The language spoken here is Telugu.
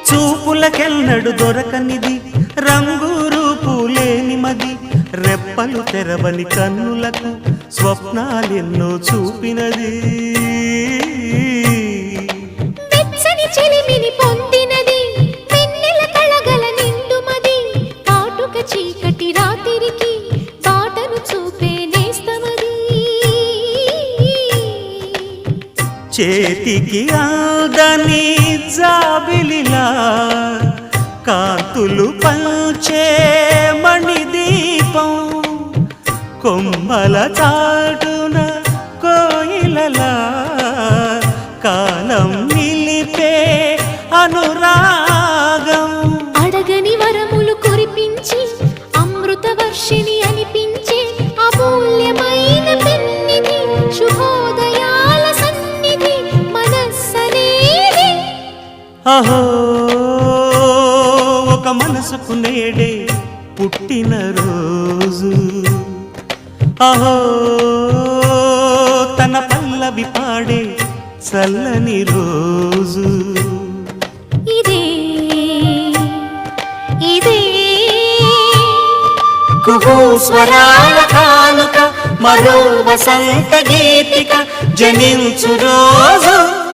చూపులకెన్నడు దొరకనిది రంగు రూపు లేని మది రెప్పలు తెరవని కన్నులకు స్వప్నాలెన్నో చూపినది వెచ్చని చెలిమిని పొందినది వెన్నెల కళగల నిండుమది కాటుక చీకటి రాత్రికి బాటను చూపే నేస్తమది చేతికి ఆదని జాబిలిలా కాంతులు పంచే మణిదీపం కొమ్మల చాటున కోయిలలా కాలం నిలిపే అనురాగం అడగని వరములు కురిపించి అమృత వర్షిణి అనిపించే అమూల్యమైన పెన్నిధి శుభోదయాల సన్నిధి మనస్సనేది అహో ఒక మనసుకు నేడే పుట్టిన రోజు అహో తన పల్లవి పాడే చల్లని రోజు ఇదే ఇదే కుహూ స్వరాల కానుక మరో వసంత గీతిక జనించు రోజు